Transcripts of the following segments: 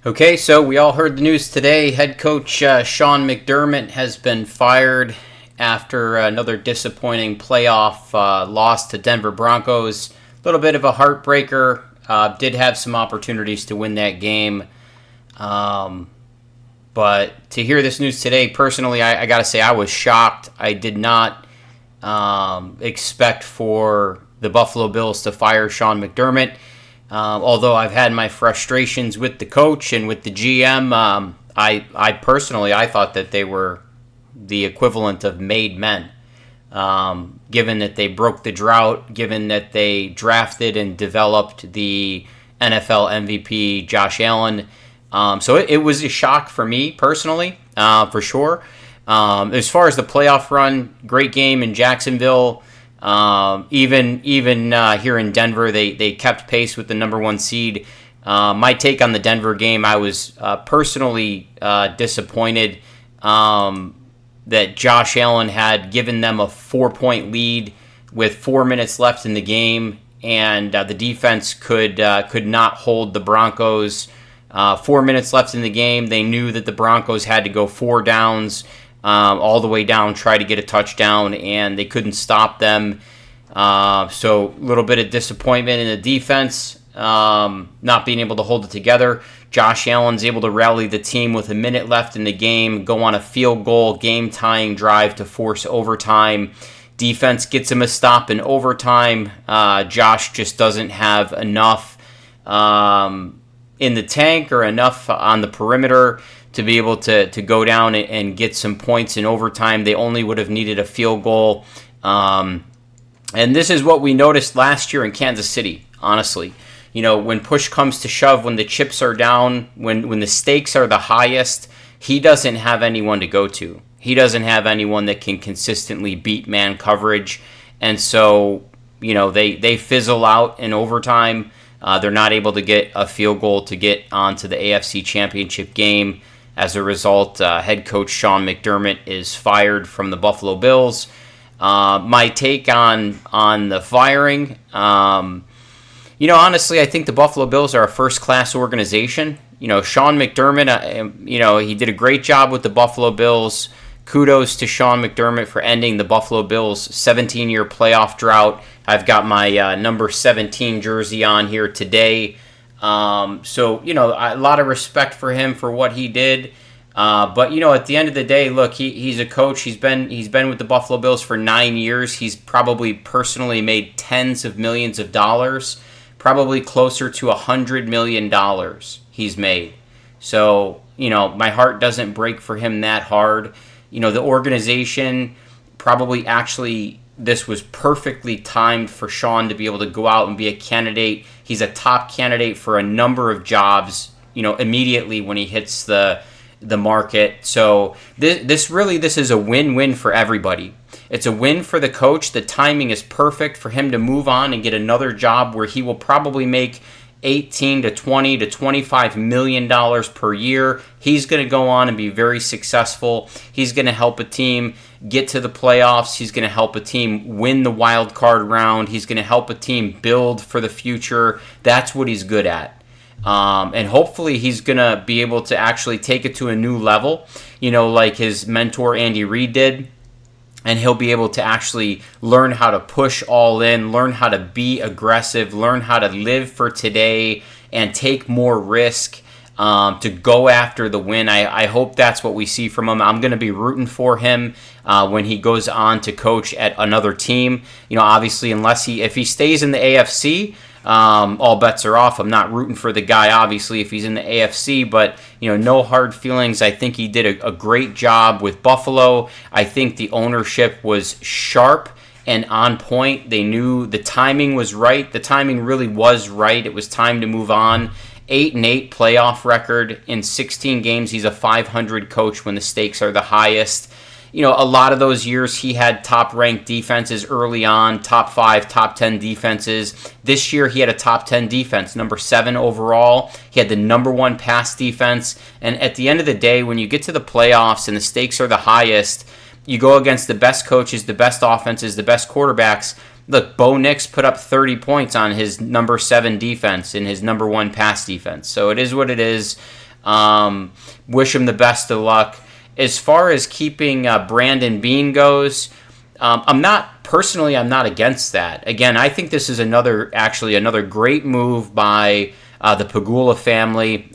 Okay, so we all heard the news today. Head coach Sean McDermott has been fired after another disappointing playoff loss to Denver Broncos. A little bit of a heartbreaker. Did have some opportunities to win that game. But to hear this news today, personally, I got to say I was shocked. I did not expect for the Buffalo Bills to fire Sean McDermott. Although I've had my frustrations with the coach and with the GM, I personally thought that they were the equivalent of made men. Given that they broke the drought, given that they drafted and developed the NFL MVP Josh Allen. So it was a shock for me personally, for sure. As far as the playoff run, great game in Jacksonville. Even here in Denver, they kept pace with the number one seed. My take on the Denver game, I was personally disappointed that Josh Allen had given them a 4-point lead with 4 minutes left in the game, and the defense could not hold the Broncos. 4 minutes left in the game. They knew that the Broncos had to go 4 downs. All the way down, try to get a touchdown, and they couldn't stop them. So a little bit of disappointment in the defense, not being able to hold it together. Josh Allen's able to rally the team with a minute left in the game, go on a field goal, game-tying drive to force overtime. Defense gets him a stop in overtime. Josh just doesn't have enough in the tank or enough on the perimeter to be able to go down and get some points in overtime. They only would have needed a field goal. And this is what we noticed last year in Kansas City, honestly. You know, when push comes to shove, when the chips are down, when the stakes are the highest, he doesn't have anyone to go to. He doesn't have anyone that can consistently beat man coverage. And so, you know, they fizzle out in overtime. They're not able to get a field goal to get onto the AFC Championship game. As a result, head coach Sean McDermott is fired from the Buffalo Bills. My take on the firing, honestly, I think the Buffalo Bills are a first-class organization. You know, Sean McDermott, he did a great job with the Buffalo Bills. Kudos to Sean McDermott for ending the Buffalo Bills' 17-year playoff drought. I've got my number 17 jersey on here today. So, a lot of respect for him for what he did. But, at the end of the day, look, he's a coach. He's been with the Buffalo Bills for 9 years. He's probably personally made tens of millions of dollars, probably closer to $100 million he's made. So, my heart doesn't break for him that hard. The organization probably actually, this was perfectly timed for Sean to be able to go out and be a candidate. He's a top candidate for a number of jobs, immediately when he hits the market. So this is a win-win for everybody. It's a win for the coach. The timing is perfect for him to move on and get another job where he will probably make $18 to $20 to $25 million per year. He's going to go on and be very successful. He's going to help a team get to the playoffs. He's going to help a team win the wild card round. He's going to help a team build for the future. That's what he's good at. And hopefully he's going to be able to actually take it to a new level, like his mentor Andy Reid did. And he'll be able to actually learn how to push all in, learn how to be aggressive, learn how to live for today, and take more risk to go after the win. I hope that's what we see from him. I'm going to be rooting for him when he goes on to coach at another team. Obviously, if he stays in the AFC, all bets are off. I'm not rooting for the guy, obviously, if he's in the AFC, but, no hard feelings. I think he did a great job with Buffalo. I think the ownership was sharp and on point. They knew the timing was right. The timing really was right. It was time to move on. 8-8 playoff record in 16 games. He's a .500 coach when the stakes are the highest. A lot of those years he had top-ranked defenses early on, top 5, top 10 defenses. This year he had a top 10 defense, number 7 overall. He had the number 1 pass defense. And at the end of the day, when you get to the playoffs and the stakes are the highest, you go against the best coaches, the best offenses, the best quarterbacks. Look, Bo Nix put up 30 points on his number 7 defense and his number 1 pass defense. So it is what it is. Wish him the best of luck. As far as keeping Brandon Beane goes, I'm not against that. Again, I think this is another great move by the Pegula family.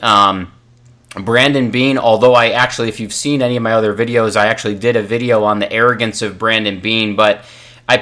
Brandon Beane, although if you've seen any of my other videos, I actually did a video on the arrogance of Brandon Beane, but I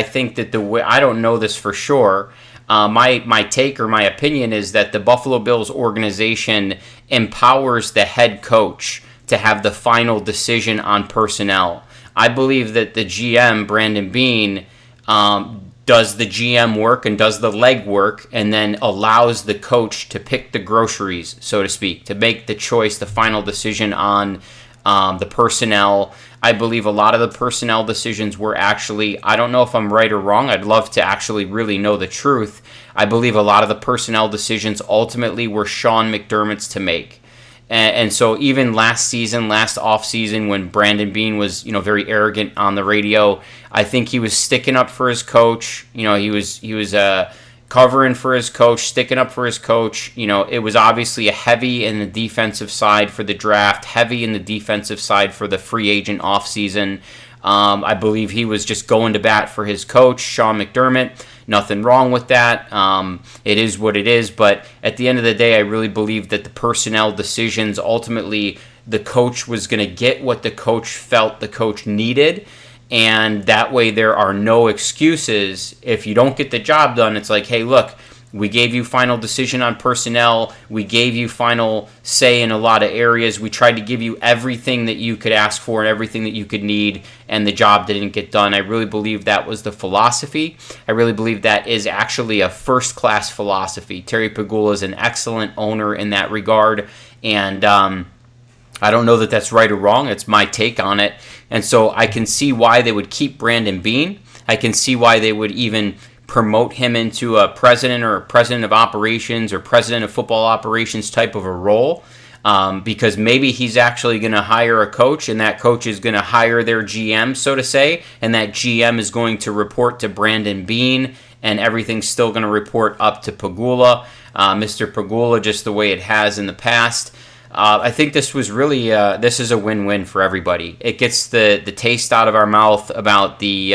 think that I don't know this for sure. My take or my opinion is that the Buffalo Bills organization empowers the head coach to have the final decision on personnel. I believe that the GM, Brandon Beane, does the GM work and does the leg work, and then allows the coach to pick the groceries, so to speak, to make the choice, the final decision on the personnel. I believe a lot of the personnel decisions were actually, I don't know if I'm right or wrong, I'd love to actually really know the truth. I believe a lot of the personnel decisions ultimately were Sean McDermott's to make. And so even last offseason, when Brandon Beane was, very arrogant on the radio, I think he was sticking up for his coach. He was covering for his coach, sticking up for his coach. It was obviously a heavy in the defensive side for the draft, heavy in the defensive side for the free agent offseason. I believe he was just going to bat for his coach, Sean McDermott. Nothing wrong with that. It is what it is. But at the end of the day, I really believe that the personnel decisions, ultimately, the coach was going to get what the coach felt the coach needed. And that way there are no excuses. If you don't get the job done, it's like, hey, look, we gave you final decision on personnel. We gave you final say in a lot of areas. We tried to give you everything that you could ask for and everything that you could need, and the job didn't get done. I really believe that was the philosophy. I really believe that is actually a first-class philosophy. Terry Pegula is an excellent owner in that regard, and I don't know that that's right or wrong. It's my take on it. And so I can see why they would keep Brandon Beane. I can see why they would even promote him into a president or a president of operations or president of football operations type of a role, because maybe he's actually going to hire a coach, and that coach is going to hire their GM, so to say, and that GM is going to report to Brandon Beane, and everything's still going to report up to Pegula, Mr. Pegula, just the way it has in the past. I think this was really this is a win-win for everybody. It gets the taste out of our mouth about the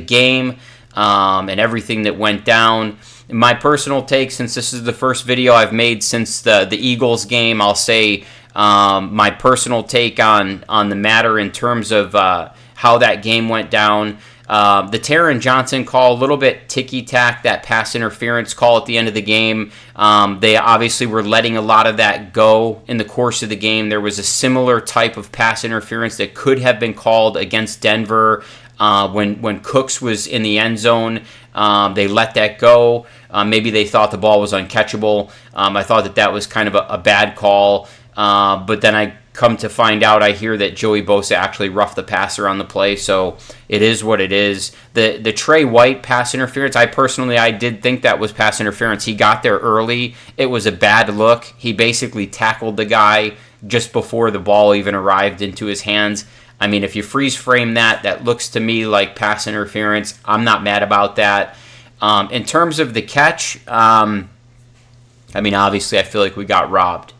game and everything that went down. My personal take, since this is the first video I've made since the Eagles game, I'll say my personal take on the matter in terms of how that game went down. The Taron Johnson call, a little bit ticky-tack, that pass interference call at the end of the game. They obviously were letting a lot of that go in the course of the game. There was a similar type of pass interference that could have been called against Denver when Cooks was in the end zone. They let that go. Maybe they thought the ball was uncatchable. I thought that was kind of a bad call. But then I come to find out, I hear that Joey Bosa actually roughed the passer on the play, so it is what it is. The Trey White pass interference, I did think that was pass interference. He got there early. It was a bad look. He basically tackled the guy just before the ball even arrived into his hands. I mean, if you freeze frame that looks to me like pass interference. I'm not mad about that. In terms of the catch, obviously I feel like we got robbed.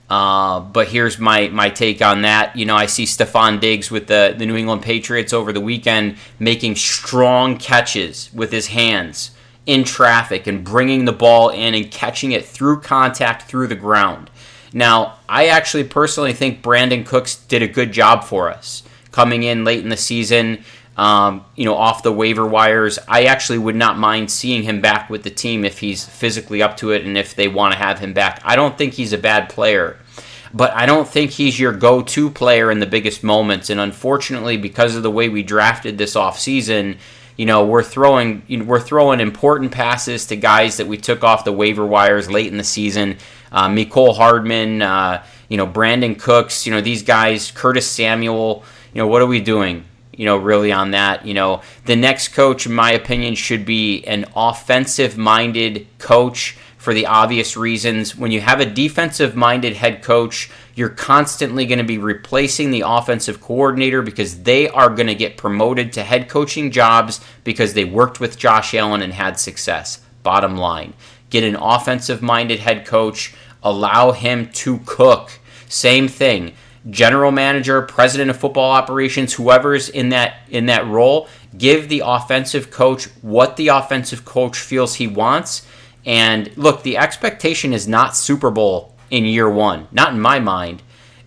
But here's my take on that. I see Stephon Diggs with the New England Patriots over the weekend making strong catches with his hands in traffic and bringing the ball in and catching it through contact through the ground. Now, I actually personally think Brandon Cooks did a good job for us coming in late in the season, off the waiver wires. I actually would not mind seeing him back with the team if he's physically up to it and if they want to have him back. I don't think he's a bad player, but I don't think he's your go-to player in the biggest moments. And unfortunately, because of the way we drafted this offseason, we're throwing important passes to guys that we took off the waiver wires late in the season. Mecole Hardman, Brandon Cooks, these guys, Curtis Samuel. What are we doing? Really on that. The next coach, in my opinion, should be an offensive-minded coach for the obvious reasons. When you have a defensive-minded head coach, you're constantly going to be replacing the offensive coordinator because they are going to get promoted to head coaching jobs because they worked with Josh Allen and had success. Bottom line. Get an offensive-minded head coach, Allow him to cook. Same thing. General manager, president of football operations, whoever's in that role, give the offensive coach what the offensive coach feels he wants. And look, the expectation is not Super Bowl in year one, not in my mind.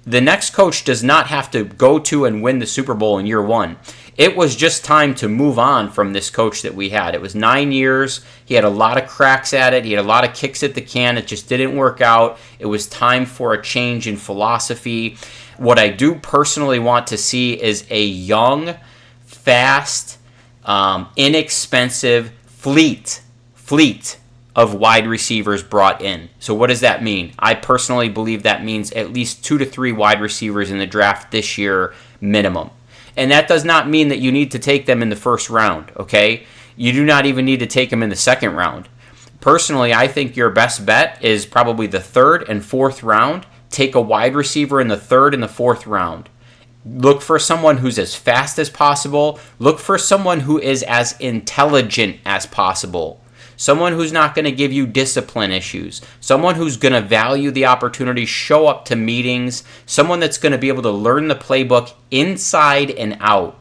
The next coach does not have to go to and win the Super Bowl in year one. It was just time to move on from this coach that we had. It was 9 years. He had a lot of cracks at it. He had a lot of kicks at the can. It just didn't work out. It was time for a change in philosophy. What I do personally want to see is a young, fast, inexpensive fleet of wide receivers brought in. So what does that mean? I personally believe that means at least 2 to 3 wide receivers in the draft this year minimum. And that does not mean that you need to take them in the first round, okay? You do not even need to take them in the second round. Personally, I think your best bet is probably the 3rd and 4th round. Take a wide receiver in the 3rd and the 4th round. Look for someone who's as fast as possible. Look for someone who is as intelligent as possible. Someone who's not going to give you discipline issues. Someone who's going to value the opportunity, show up to meetings. Someone that's going to be able to learn the playbook inside and out.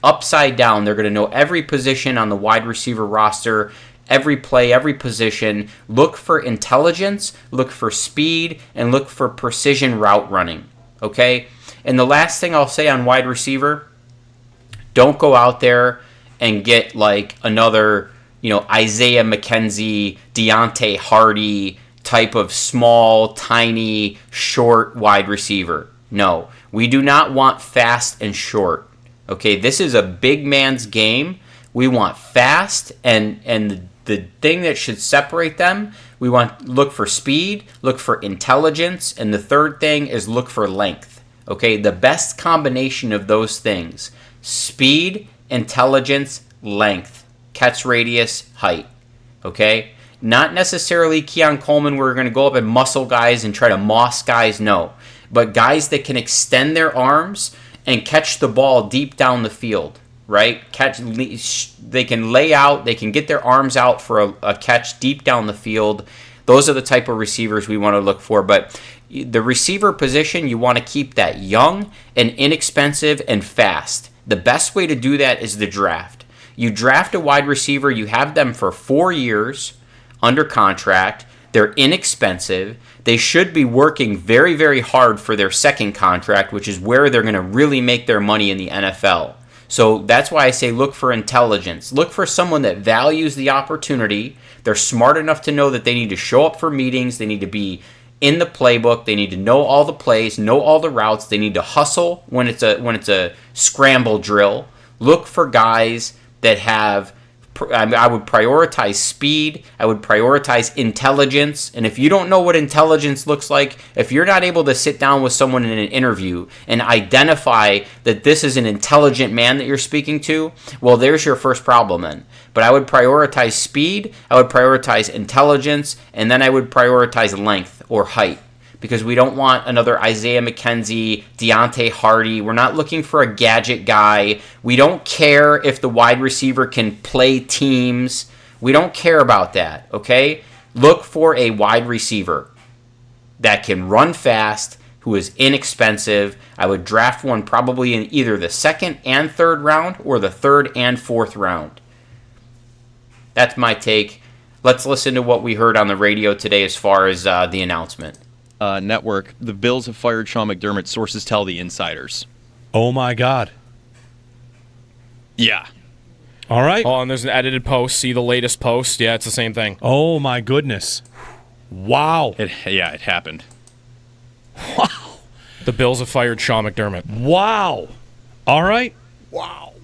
Upside down, they're going to know every position on the wide receiver roster, every play, every position. Look for intelligence, look for speed, and look for precision route running. Okay? And the last thing I'll say on wide receiver, don't go out there and get like another, Isaiah McKenzie, Deontay Hardy type of small, tiny, short wide receiver. No, we do not want fast and short. Okay, this is a big man's game. We want fast, and the thing that should separate them, we want look for speed, look for intelligence, and the third thing is look for length. Okay, the best combination of those things: speed, intelligence, length. Catch radius, height. Okay? Not necessarily Keon Coleman, we're going to go up and muscle guys and try to moss guys, no. But guys that can extend their arms and catch the ball deep down the field, right? They can lay out, they can get their arms out for a catch deep down the field. Those are the type of receivers we want to look for. But the receiver position, you want to keep that young and inexpensive and fast. The best way to do that is the draft. You draft a wide receiver, you have them for 4 years under contract. They're inexpensive. They should be working very, very hard for their second contract, which is where they're going to really make their money in the NFL. So that's why I say look for intelligence. Look for someone that values the opportunity. They're smart enough to know that they need to show up for meetings. They need to be in the playbook. They need to know all the plays, know all the routes. They need to hustle when it's a scramble drill. Look for guys that have, I would prioritize speed, I would prioritize intelligence, and if you don't know what intelligence looks like, if you're not able to sit down with someone in an interview and identify that this is an intelligent man that you're speaking to, well, there's your first problem then. But I would prioritize speed, I would prioritize intelligence, and then I would prioritize length or height. Because we don't want another Isaiah McKenzie, Deontay Hardy. We're not looking for a gadget guy. We don't care if the wide receiver can play teams. We don't care about that, okay? Look for a wide receiver that can run fast, who is inexpensive. I would draft one probably in either the 2nd and 3rd round or the 3rd and 4th round. That's my take. Let's listen to what we heard on the radio today as far as the announcement. Network, the Bills have fired Sean McDermott, sources tell the insiders. Oh, my God. Yeah. All right. Oh, and there's an edited post. See the latest post? Yeah, it's the same thing. Oh, my goodness. Wow. It happened. Wow. The Bills have fired Sean McDermott. Wow. All right. Wow.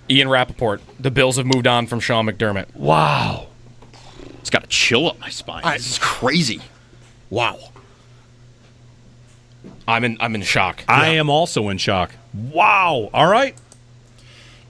Ian Rappaport, the Bills have moved on from Sean McDermott. Wow. It's got a chill up my spine. This is crazy. Wow. I'm in shock. I am also in shock. Wow. All right.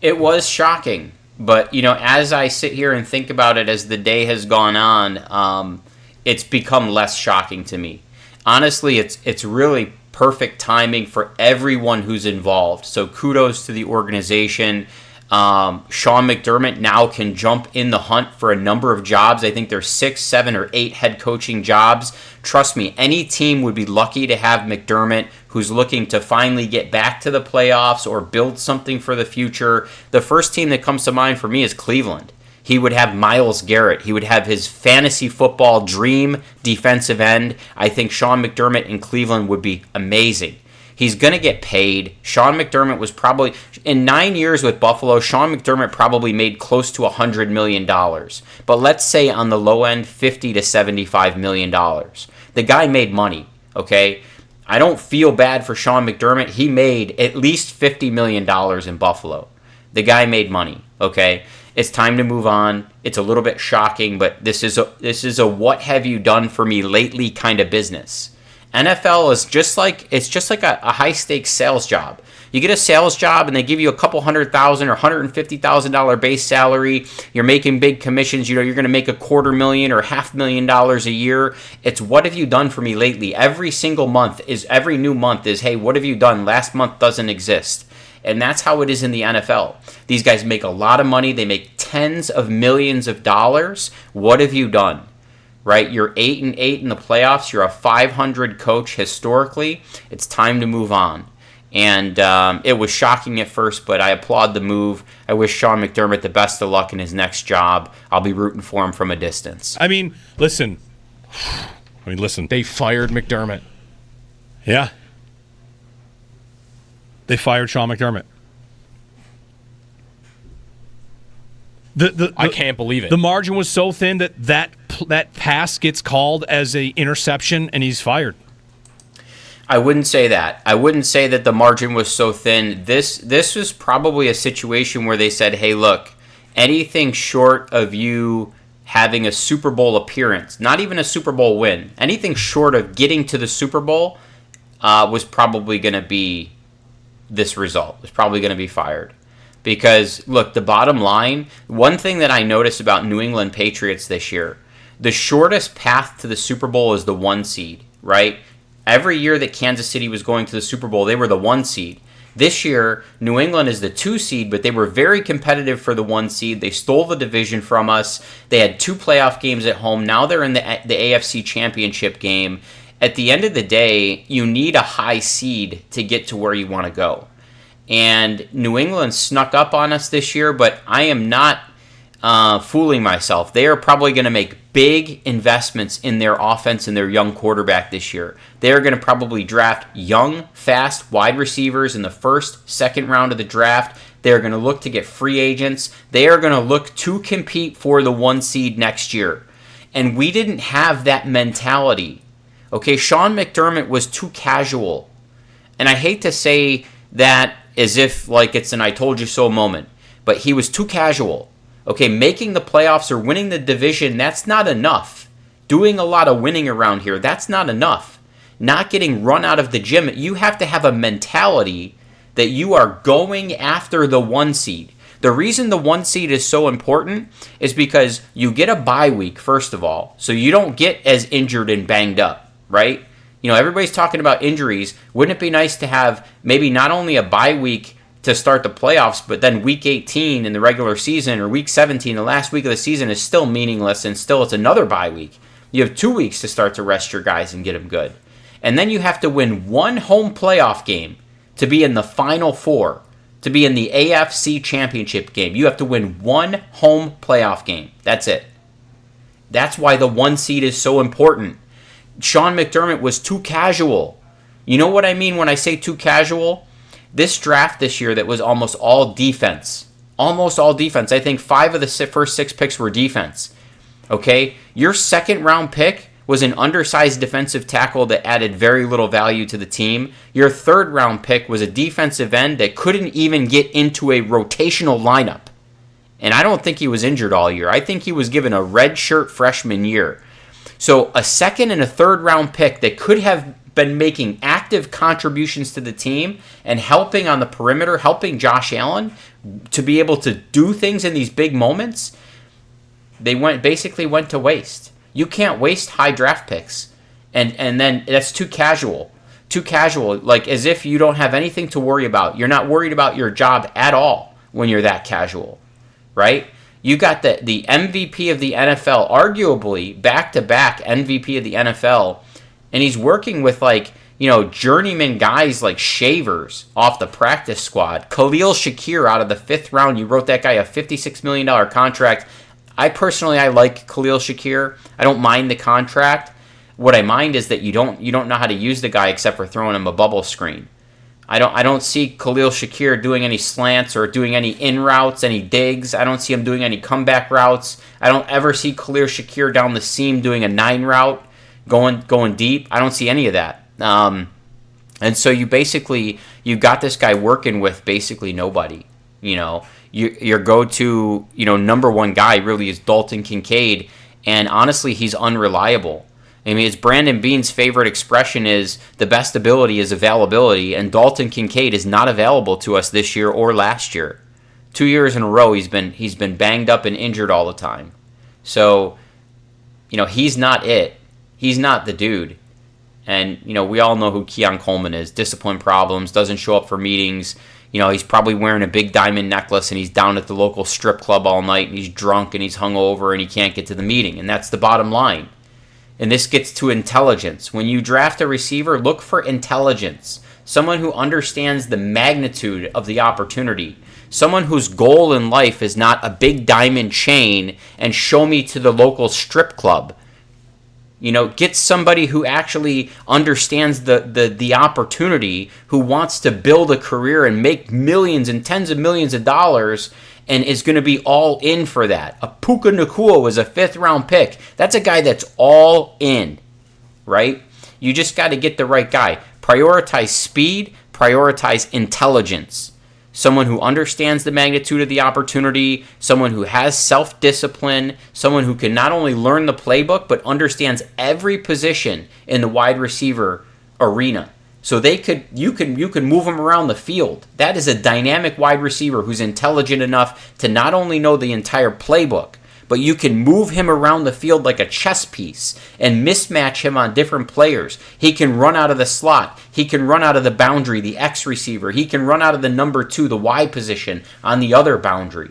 It was shocking, but as I sit here and think about it as the day has gone on, it's become less shocking to me. Honestly, it's really perfect timing for everyone who's involved. So kudos to the organization. Sean McDermott now can jump in the hunt for a number of jobs. I think there's 6, 7, or 8 head coaching jobs. Trust me, any team would be lucky to have McDermott, who's looking to finally get back to the playoffs or build something for the future. The first team that comes to mind for me is Cleveland. He would have Myles Garrett. He would have his fantasy football dream defensive end. I think Sean McDermott in Cleveland would be amazing. He's going to get paid. Sean McDermott was probably, in 9 years with Buffalo, Sean McDermott probably made close to $100 million. But let's say on the low end, $50 to $75 million. The guy made money, okay? I don't feel bad for Sean McDermott. He made at least $50 million in Buffalo. The guy made money, okay? It's time to move on. It's a little bit shocking, but this is a what have you done for me lately kind of business. NFL is just like a high stakes sales job. You get a sales job and they give you a couple $100,000 or $150,000 base salary. You're making big commissions. You're going to make $250,000 or $500,000 a year. It's what have you done for me lately? Every new month is, hey, what have you done? Last month doesn't exist. And that's how it is in the NFL. These guys make a lot of money. They make tens of millions of dollars. What have you done? Right? You're 8-8 in the playoffs. You're a 500 coach historically. It's time to move on. And it was shocking at first, but I applaud the move. I wish Sean McDermott the best of luck in his next job. I'll be rooting for him from a distance. I mean, listen. They fired McDermott. Yeah. They fired Sean McDermott. I can't believe it. The margin was so thin that pass gets called as a interception and he's fired. I wouldn't say that. I wouldn't say that the margin was so thin. This was probably a situation where they said, hey, look, anything short of you having a Super Bowl appearance, not even a Super Bowl win, anything short of getting to the Super Bowl was probably going to be this result. Was probably going to be fired. Because, look, the bottom line, one thing that I noticed about New England Patriots this year, the shortest path to the Super Bowl is the 1 seed, right? Every year that Kansas City was going to the Super Bowl, they were the 1 seed. This year, New England is the 2 seed, but they were very competitive for the 1 seed. They stole the division from us. They had 2 playoff games at home. Now they're in the AFC Championship game. At the end of the day, you need a high seed to get to where you want to go. And New England snuck up on us this year, but I am not fooling myself. They are probably going to make big investments in their offense and their young quarterback this year. They are going to probably draft young, fast wide receivers in the first, second round of the draft. They are going to look to get free agents. They are going to look to compete for the 1 seed next year. And we didn't have that mentality. Okay, Sean McDermott was too casual. And I hate to say that as if like it's an I told you so moment, but he was too casual. Okay, making the playoffs or winning the division, that's not enough. Doing a lot of winning around here, that's not enough. Not getting run out of the gym, you have to have a mentality that you are going after the 1 seed. The reason the 1 seed is so important is because you get a bye week, first of all, so you don't get as injured and banged up, right? You know, everybody's talking about injuries. Wouldn't it be nice to have maybe not only a bye week to start the playoffs, but then week 18 in the regular season or week 17, the last week of the season is still meaningless and still it's another bye week. You have 2 weeks to start to rest your guys and get them good. And then you have to win 1 home playoff game to be in the Final Four, to be in the AFC Championship game. You have to win 1 home playoff game. That's it. That's why the 1 seed is so important. Sean McDermott was too casual. You know what I mean when I say too casual? This draft this year that was almost all defense. Almost all defense. I think 5 of the first 6 picks were defense. Okay? Your second round pick was an undersized defensive tackle that added very little value to the team. Your third round pick was a defensive end that couldn't even get into a rotational lineup. And I don't think he was injured all year. I think he was given a red shirt freshman year. So a second and a third round pick that could have been making active contributions to the team and helping on the perimeter, helping Josh Allen to be able to do things in these big moments, they basically went to waste. You can't waste high draft picks. And then that's too casual. Too casual, like as if you don't have anything to worry about. You're not worried about your job at all. when you're that casual, right? You got the MVP of the NFL, arguably back-to-back MVP of the NFL, and he's working with journeyman guys like Shavers off the practice squad. Khalil Shakir out of the 5th round. You wrote that guy a $56 million contract. I like Khalil Shakir. I don't mind the contract. What I mind is that you don't know how to use the guy except for throwing him a bubble screen. I don't see Khalil Shakir doing any slants or doing any in routes, any digs. I don't see him doing any comeback routes. I don't ever see Khalil Shakir down the seam doing a 9 route, going deep. I don't see any of that. And so you got this guy working with basically nobody. Your go-to number one guy really is Dalton Kincaid, and honestly, he's unreliable. I mean, it's Brandon Beane's favorite expression is the best ability is availability, and Dalton Kincaid is not available to us this year or last year. 2 years in a row, he's been banged up and injured all the time. So, he's not it. He's not the dude. And, we all know who Keon Coleman is. Discipline problems, doesn't show up for meetings. He's probably wearing a big diamond necklace and he's down at the local strip club all night and he's drunk and he's hungover and he can't get to the meeting. And that's the bottom line. And this gets to intelligence. When you draft a receiver, look for intelligence. Someone who understands the magnitude of the opportunity. Someone whose goal in life is not a big diamond chain and show me to the local strip club. Get somebody who actually understands the opportunity, who wants to build a career and make millions and tens of millions of dollars and is going to be all in for that. A Puka Nacua was a 5th round pick. That's a guy that's all in, right? You just got to get the right guy. Prioritize speed, prioritize intelligence. Someone who understands the magnitude of the opportunity, someone who has self-discipline, someone who can not only learn the playbook, but understands every position in the wide receiver arena. So you can move them around the field. That is a dynamic wide receiver who's intelligent enough to not only know the entire playbook, but you can move him around the field like a chess piece and mismatch him on different players. He can run out of the slot. He can run out of the boundary, the X receiver. He can run out of the number 2, the Y position on the other boundary,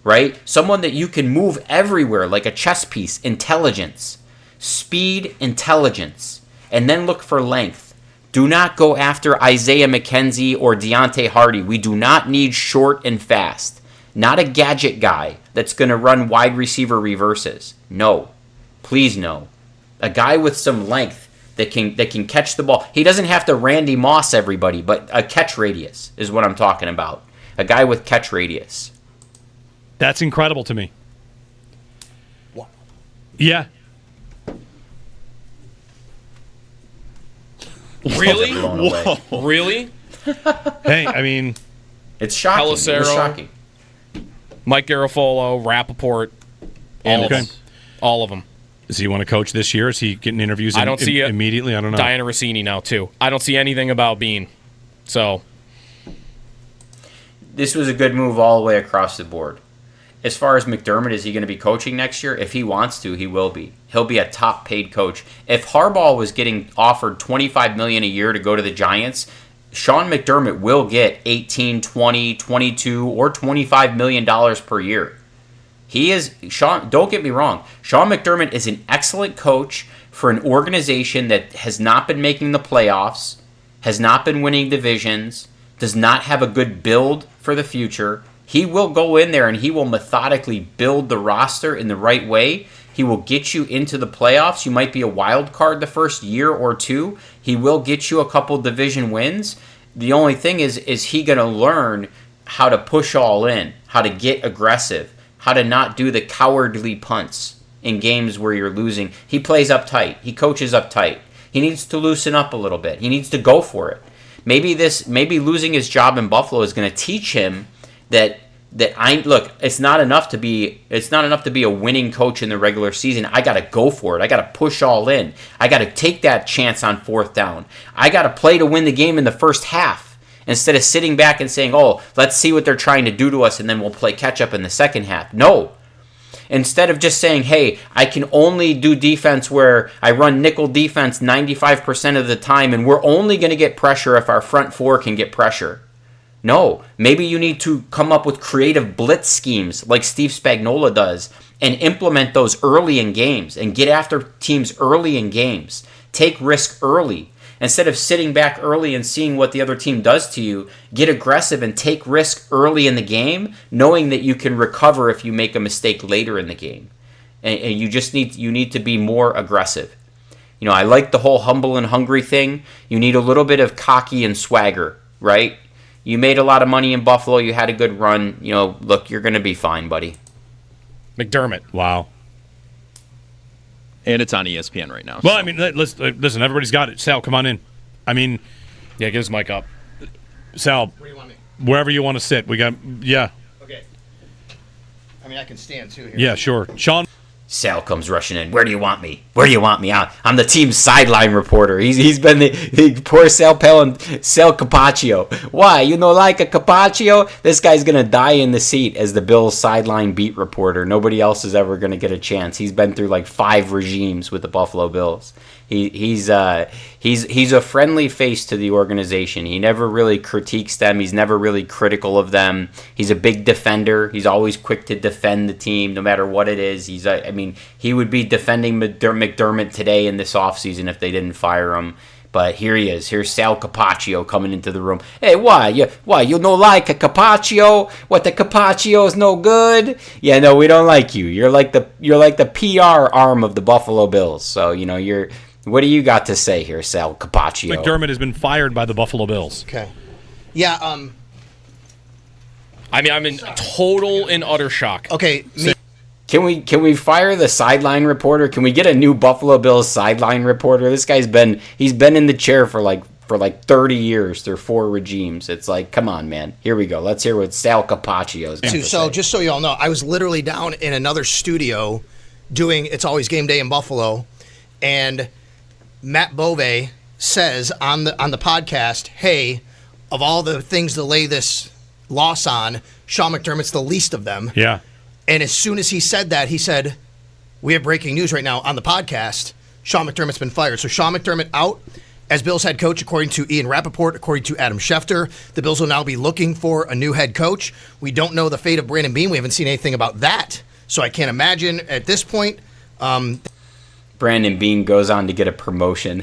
right? Someone that you can move everywhere like a chess piece. Intelligence, speed, intelligence, and then look for length. Do not go after Isaiah McKenzie or Deontay Hardy. We do not need short and fast. Not a gadget guy that's going to run wide receiver reverses. No. Please no. A guy with some length that can catch the ball. He doesn't have to Randy Moss everybody, but a catch radius is what I'm talking about. A guy with catch radius. That's incredible to me. What? Yeah. Really? Whoa. Really? Hey, I mean, it's shocking. Pelissero, It was shocking. Mike Garafolo, Rappaport, all of them. does he want to coach this year? Is he getting interviews I don't see it immediately? I don't know. Diana Rossini now, too. I don't see anything about Bean. So this was a good move all the way across the board. As far as McDermott, is he going to be coaching next year? If he wants to, he will be. He'll be a top paid coach. If Harbaugh was getting offered $25 million a year to go to the Giants, Sean McDermott will get $18, $20, $22, or $25 million per year. He is, Sean, don't get me wrong, Sean McDermott is an excellent coach for an organization that has not been making the playoffs, has not been winning divisions, does not have a good build for the future. He will go in there and he will methodically build the roster in the right way. He will get you into the playoffs. You might be a wild card the first year or two. He will get you a couple division wins. The only thing is he going to learn how to push all in, how to get aggressive, how to not do the cowardly punts in games where you're losing. He plays uptight. He coaches uptight. He needs to loosen up a little bit. He needs to go for it. Maybe losing his job in Buffalo is going to teach him that it's not enough to be a winning coach in the regular season. I got to go for it. I got to push all in. I got to take that chance on fourth down. I got to play to win the game in the first half instead of sitting back and saying, "Oh, let's see what they're trying to do to us and then we'll play catch up in the second half." No. Instead of just saying, "Hey, I can only do defense where I run nickel defense 95% of the time and we're only going to get pressure if our front four can get pressure." No, maybe you need to come up with creative blitz schemes like Steve Spagnuolo does and implement those early in games and get after teams early in games. Take risk early. Instead of sitting back early and seeing what the other team does to you, get aggressive and take risk early in the game, knowing that you can recover if you make a mistake later in the game. And you need to be more aggressive. You know, I like the whole humble and hungry thing. You need a little bit of cocky and swagger, right? You made a lot of money in Buffalo. You had a good run. You know, look, you're going to be fine, buddy. McDermott. Wow. And it's on ESPN right now. Well, so. I mean, listen, everybody's got it. Sal, come on in. I mean, Yeah, give his mic up. Sal, Where do you want me? wherever you want to sit. We got, yeah. Okay. I mean, I can stand too here. Yeah, sure. Sean. Sal comes rushing in. Where do you want me? Where do you want me? I'm the team's sideline reporter. He's been the poor Sal Capaccio. Why? You know, like a Capaccio? This guy's going to die in the seat as the Bills sideline beat reporter. Nobody else is ever going to get a chance. He's been through like 5 regimes with the Buffalo Bills. He's a friendly face to the organization. He never really critiques them. He's never really critical of them. He's a big defender. He's always quick to defend the team, no matter what it is. He would be defending McDermott today in this offseason if they didn't fire him. But here he is. Here's Sal Capaccio coming into the room. Hey, why? You no like a Capaccio? What, the Capaccio's no good? Yeah, no, we don't like you. You're like the PR arm of the Buffalo Bills. So, you know, what do you got to say here, Sal Capaccio? McDermott has been fired by the Buffalo Bills. Okay. Yeah. I mean, I'm in total and utter shock. Okay. Can we fire the sideline reporter? Can we get a new Buffalo Bills sideline reporter? This guy's been in the chair for like 30 years through 4 regimes. It's like, come on, man. Here we go. Let's hear what Sal Capaccio's got to So say. just so you all know, I was literally down in another studio doing It's Always Game Day in Buffalo, and Matt Bove says on the podcast, hey, of all the things to lay this loss on, Sean McDermott's the least of them. Yeah. And as soon as he said that, he said, we have breaking news right now on the podcast. Sean McDermott's been fired. So Sean McDermott out as Bills head coach, according to Ian Rappaport, according to Adam Schefter. The Bills will now be looking for a new head coach. We don't know the fate of Brandon Beane. We haven't seen anything about that. So I can't imagine at this point. Brandon Beane goes on to get a promotion.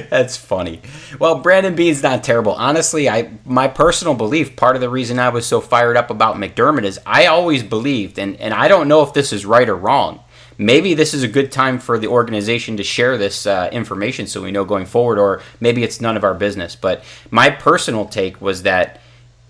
That's funny. Well, Brandon Beane's not terrible. Honestly, my personal belief, part of the reason I was so fired up about McDermott is I always believed, and I don't know if this is right or wrong. Maybe this is a good time for the organization to share this information so we know going forward, or maybe it's none of our business. But my personal take was that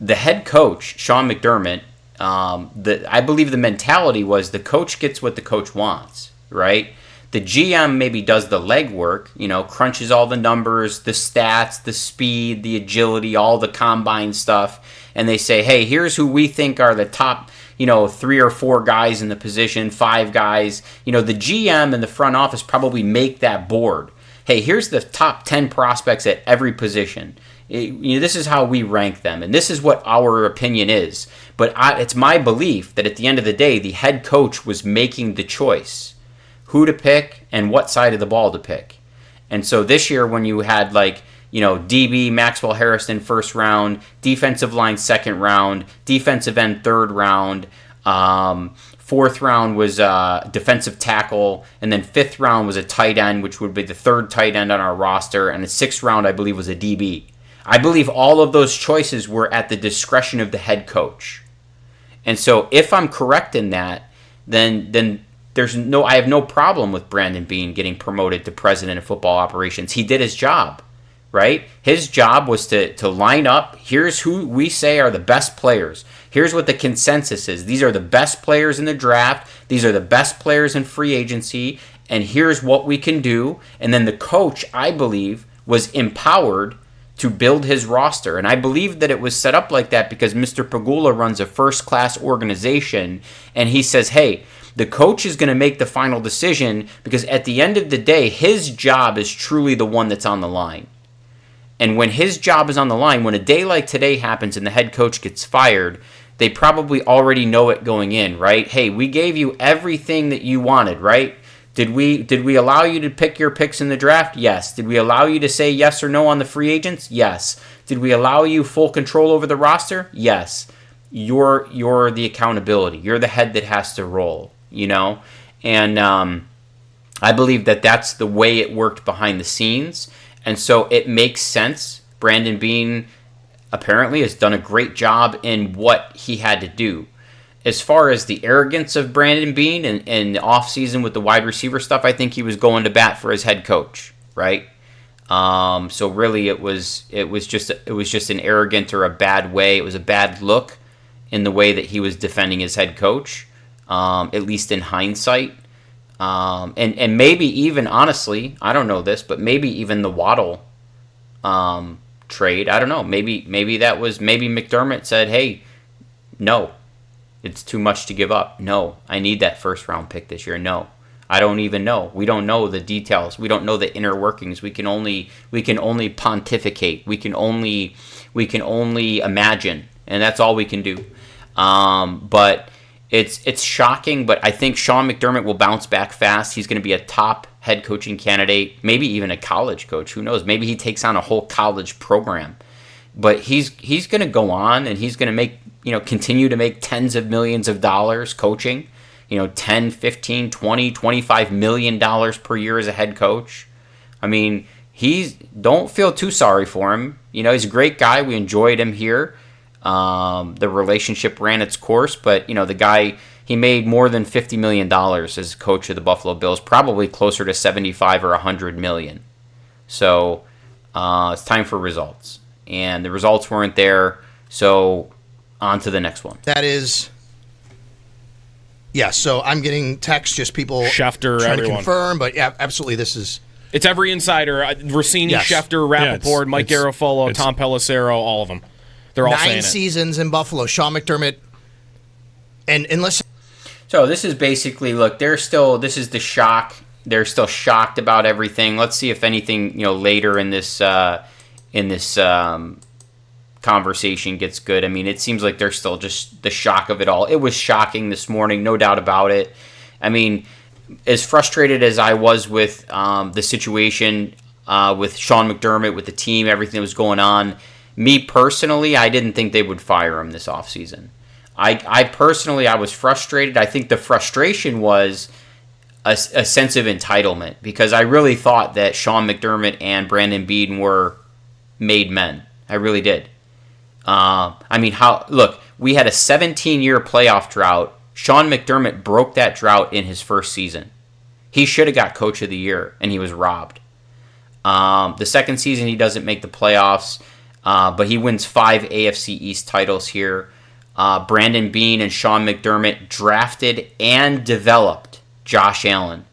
the head coach, Sean McDermott, I believe the mentality was the coach gets what the coach wants, right? The GM maybe does the legwork, you know, crunches all the numbers, the stats, the speed, the agility, all the combine stuff, and they say, hey, here's who we think are the top, 3 or 4 guys in the position, 5 guys. The GM and the front office probably make that board. Hey, here's the top 10 prospects at every position. This is how we rank them, and this is what our opinion is. But it's my belief that at the end of the day, the head coach was making the choice who to pick and what side of the ball to pick. And so this year when you had DB, Maxwell Harrison first round, defensive line second round, defensive end third round, fourth round was defensive tackle, and then fifth round was a tight end, which would be the third tight end on our roster, and the sixth round I believe was a DB. I believe all of those choices were at the discretion of the head coach. And so if I'm correct in that, then I have no problem with Brandon Beane getting promoted to president of football operations. He did his job, right? His job was to line up, here's who we say are the best players. Here's what the consensus is. These are the best players in the draft. These are the best players in free agency. And here's what we can do. And then the coach, I believe, was empowered to build his roster. And I believe that it was set up like that because Mr. Pagula runs a first-class organization. And he says, hey, the coach is going to make the final decision because at the end of the day, his job is truly the one that's on the line. And when his job is on the line, when a day like today happens and the head coach gets fired, they probably already know it going in, right? Hey, we gave you everything that you wanted, right? Did we allow you to pick your picks in the draft? Yes. Did we allow you to say yes or no on the free agents? Yes. Did we allow you full control over the roster? Yes. You're the accountability. You're the head that has to roll, And I believe that that's the way it worked behind the scenes. And so it makes sense. Brandon Beane apparently has done a great job in what he had to do. As far as the arrogance of Brandon Beane and the offseason with the wide receiver stuff, I think he was going to bat for his head coach, right? So really it was just an arrogant or a bad way. It was a bad look in the way that he was defending his head coach, at least in hindsight. And maybe even, honestly, I don't know this, but maybe even the Waddle trade, I don't know. Maybe McDermott said, hey, no, it's too much to give up. No, I need that first round pick this year. No, I don't even know. We don't know the details. We don't know the inner workings. We can only pontificate. We can only imagine, and that's all we can do. But it's shocking, but I think Sean McDermott will bounce back fast. He's going to be a top head coaching candidate, maybe even a college coach. Who knows? Maybe he takes on a whole college program. But he's going to go on, and he's going to continue to make tens of millions of dollars coaching. 10, 15, 20, 25 million dollars per year as a head coach. I mean, don't feel too sorry for him. He's a great guy. We enjoyed him here. The relationship ran its course, but the guy, he made more than $50 million as coach of the Buffalo Bills, probably closer to 75 or 100 million. So it's time for results, and the results weren't there. So on to the next one. That is, yeah. So I'm getting texts, just people Schefter, trying everyone. to confirm, but yeah, absolutely, this is. It's every insider: Rossini, Yes. Schefter, Rappaport, Mike Garofalo, Tom Pelissero, all of them. They're all saying 9 it. seasons in Buffalo. Sean McDermott, and listen. So this is basically, look, this is the shock. They're still shocked about everything. Let's see if anything, later in this conversation gets good. I mean, it seems like they're still just the shock of it all. It was shocking this morning, no doubt about it. I mean, as frustrated as I was with the situation with Sean McDermott, with the team, everything that was going on, me personally, I didn't think they would fire him this offseason. I personally was frustrated. I think the frustration was a sense of entitlement, because I really thought that Sean McDermott and Brandon Beane were made men. I really did. I mean, look, we had a 17-year playoff drought. Sean McDermott broke that drought in his first season. He should have got Coach of the Year, and he was robbed. The second season, he doesn't make the playoffs, but he wins 5 AFC East titles here. Brandon Beane and Sean McDermott drafted and developed Josh Allen.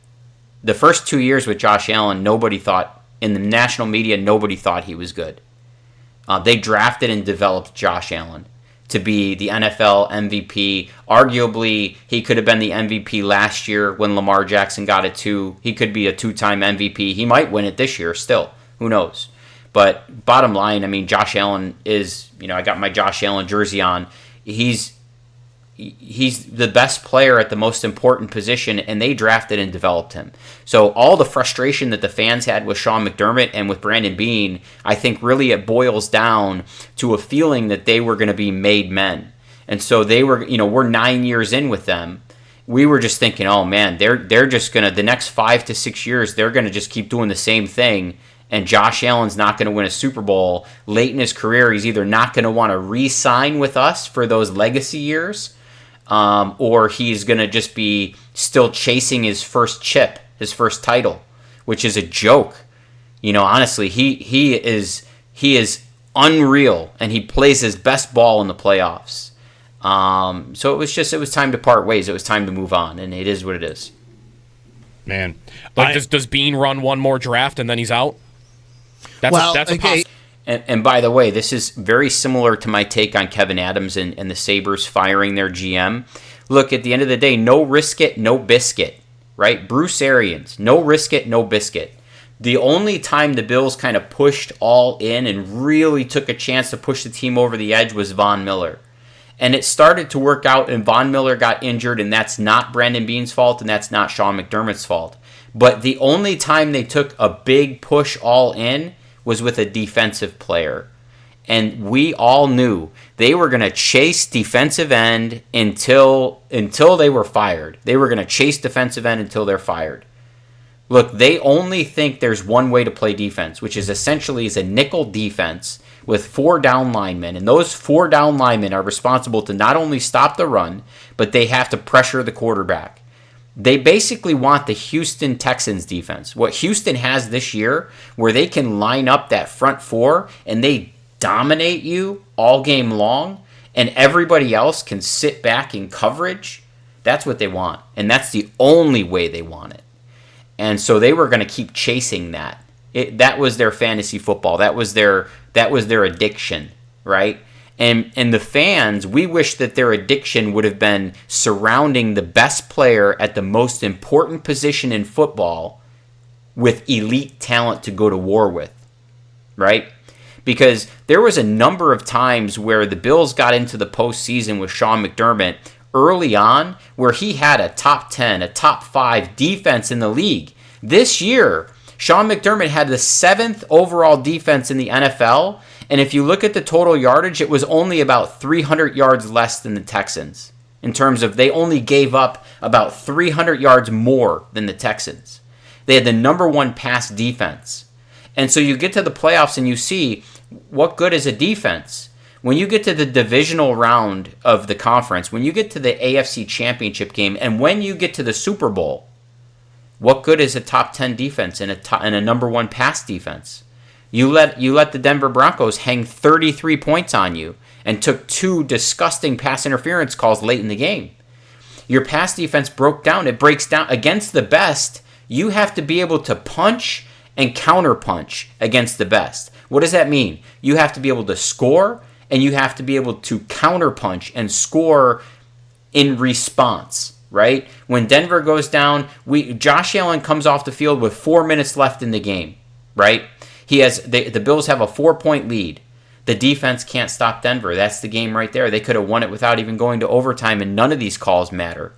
The first 2 years with Josh Allen, nobody thought, in the national media, nobody thought he was good. They drafted and developed Josh Allen to be the NFL MVP. Arguably, he could have been the MVP last year when Lamar Jackson got it too. He could be a 2-time MVP. He might win it this year still. Who knows? But bottom line, I mean, Josh Allen is, I got my Josh Allen jersey on. He's the best player at the most important position, and they drafted and developed him. So all the frustration that the fans had with Sean McDermott and with Brandon Beane, I think really it boils down to a feeling that they were going to be made men. And so they were, we're 9 years in with them. We were just thinking, oh man, they're just going to, the next 5 to 6 years, they're going to just keep doing the same thing. And Josh Allen's not going to win a Super Bowl. Late in his career, he's either not going to want to re-sign with us for those legacy years, or he's going to just be still chasing his first chip, his first title, which is a joke. Honestly, he is unreal, and he plays his best ball in the playoffs. So it was time to part ways. It was time to move on, and it is what it is. Man, does Beane run one more draft and then he's out? That's okay. And by the way, this is very similar to my take on Kevin Adams and the Sabres firing their GM. Look, at the end of the day, no risk it, no biscuit, right? Bruce Arians, no risk it, no biscuit. The only time the Bills kind of pushed all in and really took a chance to push the team over the edge was Von Miller. And it started to work out, and Von Miller got injured, and that's not Brandon Beane's fault, and that's not Sean McDermott's fault. But the only time they took a big push all in was with a defensive player. And we all knew they were going to chase defensive end until they were fired. They were going to chase defensive end until they're fired. Look, they only think there's one way to play defense, which is essentially is a nickel defense with 4 down linemen. And those 4 down linemen are responsible to not only stop the run, but they have to pressure the quarterback. They basically want the Houston Texans defense. What Houston has this year, where they can line up that front 4 and they dominate you all game long, and everybody else can sit back in coverage, that's what they want. And that's the only way they want it. And so they were going to keep chasing that. That was their fantasy football. That was their addiction, right? And the fans, we wish that their addiction would have been surrounding the best player at the most important position in football with elite talent to go to war with, right? Because there was a number of times where the Bills got into the postseason with Sean McDermott early on where he had a top 10, a top 5 defense in the league. This year, Sean McDermott had the 7th overall defense in the NFL, and if you look at the total yardage, it was only about 300 yards less than the Texans. In terms of they only gave up about 300 yards more than the Texans. They had the number 1 pass defense. And so you get to the playoffs and you see, what good is a defense? When you get to the divisional round of the conference, when you get to the AFC Championship game, and when you get to the Super Bowl, what good is a top 10 defense and a number 1 pass defense? You let the Denver Broncos hang 33 points on you and took 2 disgusting pass interference calls late in the game. Your pass defense broke down. It breaks down against the best. You have to be able to punch and counterpunch against the best. What does that mean? You have to be able to score, and you have to be able to counterpunch and score in response, right? When Denver goes down, Josh Allen comes off the field with 4 minutes left in the game, right? The Bills have a 4-point lead. The defense can't stop Denver. That's the game right there. They could have won it without even going to overtime, and none of these calls matter,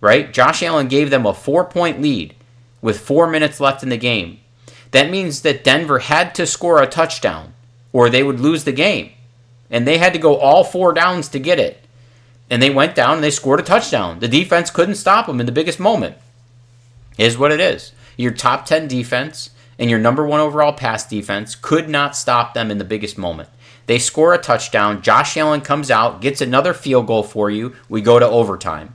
right? Josh Allen gave them a 4-point lead with 4 minutes left in the game. That means that Denver had to score a touchdown or they would lose the game. And they had to go all 4 downs to get it. And they went down and they scored a touchdown. The defense couldn't stop them in the biggest moment. It is what it is. Your top 10 defense and your number 1 overall pass defense could not stop them in the biggest moment. They score a touchdown. Josh Allen comes out, gets another field goal for you. We go to overtime.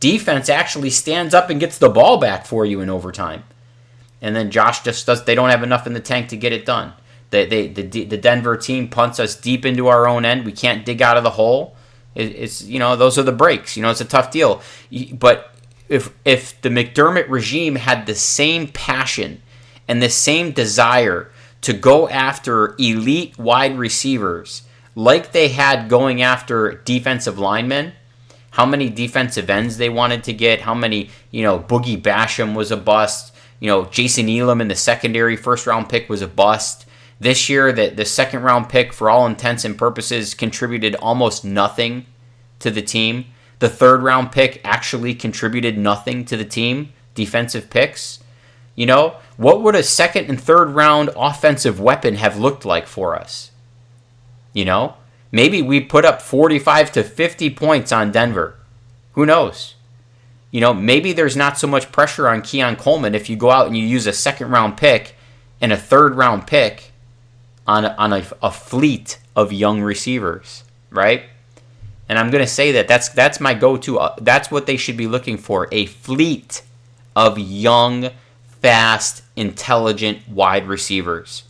Defense actually stands up and gets the ball back for you in overtime. And then Josh just they don't have enough in the tank to get it done. The Denver team punts us deep into our own end. We can't dig out of the hole. It's those are the breaks. It's a tough deal. But if the McDermott regime had the same passion and the same desire to go after elite wide receivers like they had going after defensive linemen, how many defensive ends they wanted to get, how many, Boogie Basham was a bust. Jason Elam in the secondary first-round pick was a bust. This year, the second-round pick, for all intents and purposes, contributed almost nothing to the team. The third-round pick actually contributed nothing to the team, defensive picks. What would a second and third-round offensive weapon have looked like for us? Maybe we put up 45 to 50 points on Denver. Who knows? Maybe there's not so much pressure on Keon Coleman if you go out and you use a second-round pick and a third-round pick on a fleet of young receivers, right? And I'm going to say that's my go-to. That's what they should be looking for, a fleet of young, fast, intelligent wide receivers.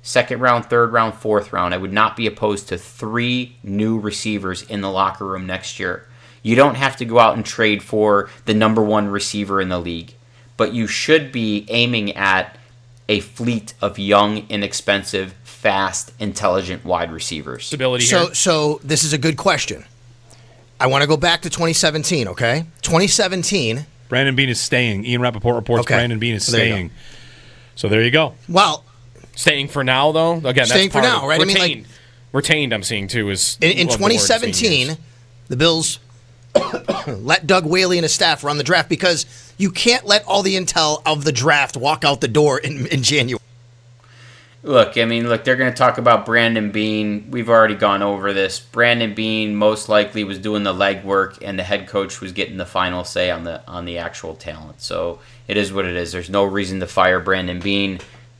Second round, third round, fourth round. I would not be opposed to 3 new receivers in the locker room next year. You don't have to go out and trade for the number 1 receiver in the league, but you should be aiming at a fleet of young, inexpensive, fast, intelligent wide receivers. Stability here. So this is a good question. I want to go back to 2017, okay? 2017. Brandon Beane is staying. Ian Rappaport reports Brandon Beane is staying. So there you go. Well, staying for now, though? Again, staying that's for now, right? Retained. Retained, I'm seeing, too, is in 2017, the Bills let Doug Whaley and his staff run the draft because You can't let all the intel of the draft walk out the door in January. Look, they're going to talk about Brandon Beane. We've already gone over this. Brandon Beane most likely was doing the legwork, and the head coach was getting the final say on the actual talent. So it is what it is. There's no reason to fire Brandon Beane.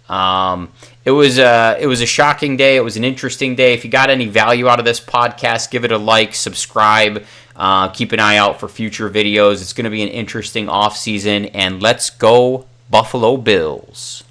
It was a shocking day. It was an interesting day. If you got any value out of this podcast, give it a like, subscribe, keep an eye out for future videos. It's going to be an interesting offseason, and let's go Buffalo Bills.